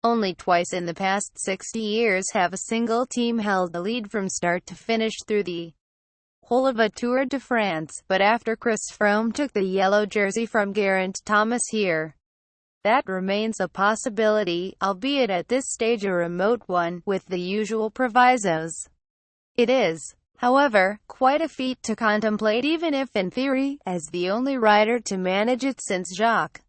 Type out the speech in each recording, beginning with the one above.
Only twice in the past 60 years have a single team held the lead from start to finish through the whole of a Tour de France, but after Chris Froome took the yellow jersey from Geraint Thomas here, that remains a possibility, albeit at this stage a remote one, with the usual provisos. It is, however, quite a feat to contemplate, even if in theory, as the only rider to manage it since Jacques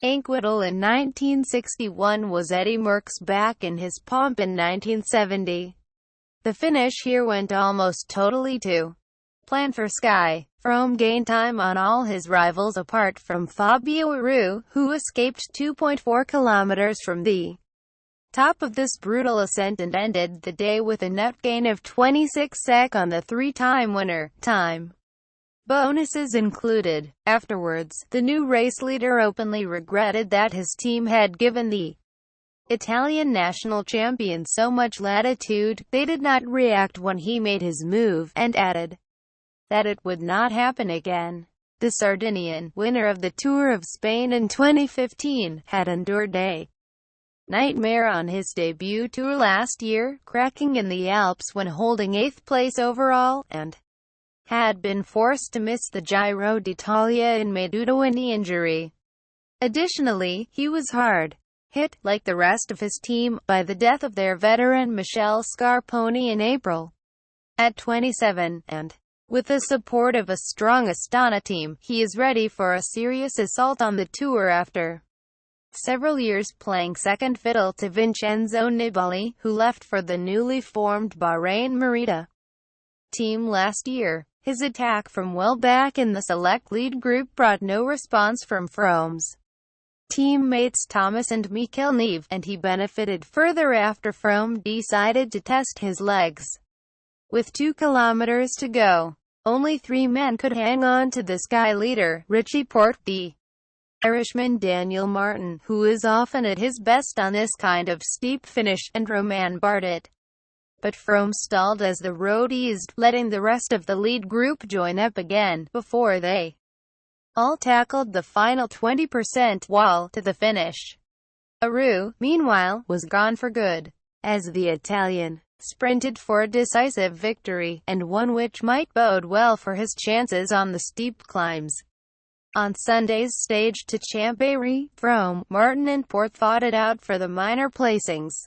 Anquetil in 1961 was Eddie Merckx back in his pomp in 1970. The finish here went almost totally to plan for Sky. Froome gained time on all his rivals apart from Fabio, who escaped 2.4 kilometers from the top of this brutal ascent and ended the day with a net gain of 26 sec on the three-time winner. Time bonuses included. Afterwards, the new race leader openly regretted that his team had given the Italian national champion so much latitude. They did not react when he made his move, and added that it would not happen again. The Sardinian, winner of the Tour of Spain in 2015, had endured a nightmare on his debut tour last year, cracking in the Alps when holding 8th place overall, and had been forced to miss the Giro d'Italia in May due to a knee injury. Additionally, he was hard hit, like the rest of his team, by the death of their veteran Michel Scarponi in April. At 27, and with the support of a strong Astana team, he is ready for a serious assault on the Tour after several years playing second fiddle to Vincenzo Nibali, who left for the newly formed Bahrain Merida team last year. His attack from well back in the select lead group brought no response from Froome's teammates Thomas and Mikel Nieve, and he benefited further after Froome decided to test his legs. With 2 kilometers to go, only 3 men could hang on to the Sky leader, Richie Porte, the Irishman Daniel Martin, who is often at his best on this kind of steep finish, and Romain Bardet. But Froome stalled as the road eased, letting the rest of the lead group join up again, before they all tackled the final 20% wall to the finish. Aru, meanwhile, was gone for good, as the Italian sprinted for a decisive victory, and one which might bode well for his chances on the steep climbs. On Sunday's stage to Chambéry, Froome, Martin and Porte fought it out for the minor placings.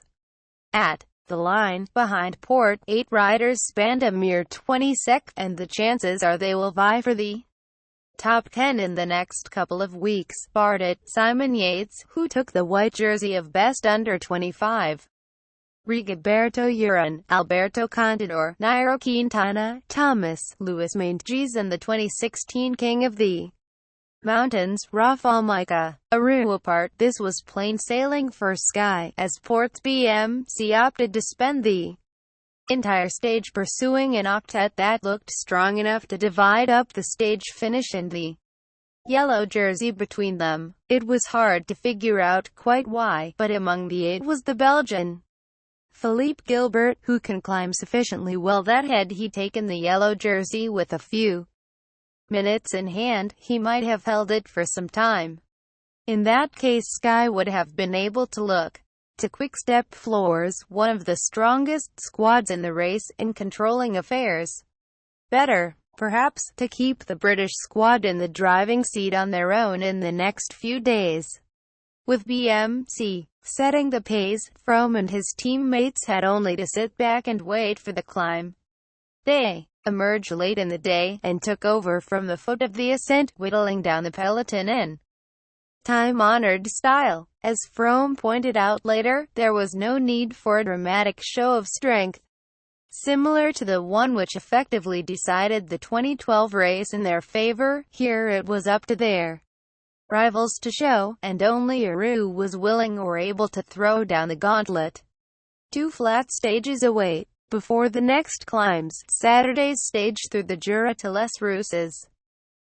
At the line, behind Porte, 8 riders spanned a mere 20 sec, and the chances are they will vie for the top 10 in the next couple of weeks. Bardet, Simon Yates, who took the white jersey of best under 25, Rigoberto Urán, Alberto Contador, Nairo Quintana, Thomas, Luis Meintjes and the 2016 King of the Mountains, Rafał Majka. Aru apart, this was plain sailing for Sky, as Porte's BMC opted to spend the entire stage pursuing an octet that looked strong enough to divide up the stage finish and the yellow jersey between them. It was hard to figure out quite why, but among the 8 was the Belgian Philippe Gilbert, who can climb sufficiently well that had he taken the yellow jersey with a few minutes in hand, he might have held it for some time. In that case, Sky would have been able to look to Quick-Step Floors, one of the strongest squads in the race, in controlling affairs better, perhaps, to keep the British squad in the driving seat on their own in the next few days. With BMC setting the pace, Froome and his teammates had only to sit back and wait for the climb. They emerged late in the day, and took over from the foot of the ascent, whittling down the peloton in time-honored style. As Froome pointed out later, there was no need for a dramatic show of strength, similar to the one which effectively decided the 2012 race in their favor. Here it was up to their rivals to show, and only Aru was willing or able to throw down the gauntlet. 2 flat stages await before the next climbs, Saturday's stage through the Jura to Les Rousses.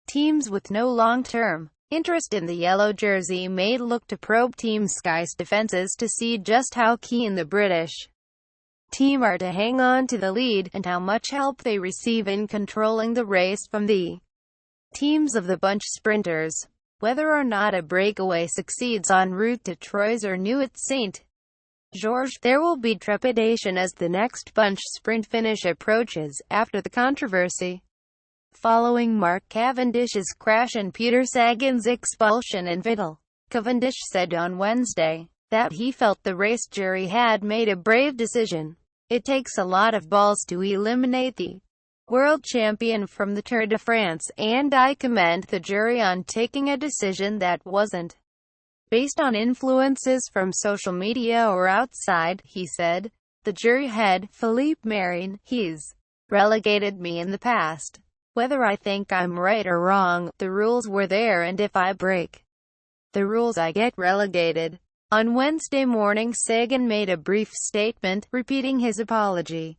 Teams with no long-term interest in the yellow jersey may look to probe Team Sky's defenses to see just how keen the British team are to hang on to the lead, and how much help they receive in controlling the race from the teams of the bunch sprinters. Whether or not a breakaway succeeds en route to Troyes or Nuit Saint Georges. There will be trepidation as the next bunch sprint finish approaches, after the controversy following Mark Cavendish's crash and Peter Sagan's expulsion in Vittel. Cavendish said on Wednesday that he felt the race jury had made a brave decision. It takes a lot of balls to eliminate the world champion from the Tour de France, and I commend the jury on taking a decision that wasn't based on influences from social media or outside, he said. The jury head, Philippe Marine, he's relegated me in the past. Whether I think I'm right or wrong, the rules were there, and if I break the rules I get relegated. On Wednesday morning, Sagan made a brief statement, repeating his apology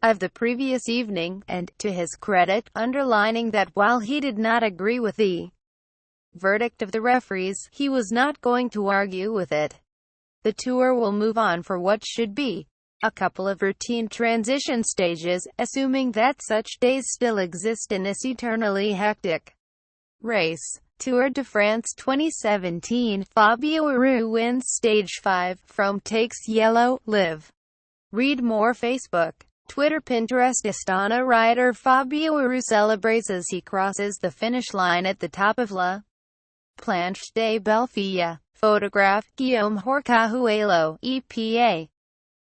of the previous evening, and, to his credit, underlining that while he did not agree with the verdict of the referees, he was not going to argue with it. The Tour will move on for what should be a couple of routine transition stages, assuming that such days still exist in this eternally hectic race. Tour de France 2017, Fabio wins Stage 5, Froome takes yellow, live. Read more. Facebook, Twitter, Pinterest. Astana rider Fabio celebrates as he crosses the finish line at the top of La Planche des Belles Filles. Photograph, Guillaume Horcajuelo, EPA.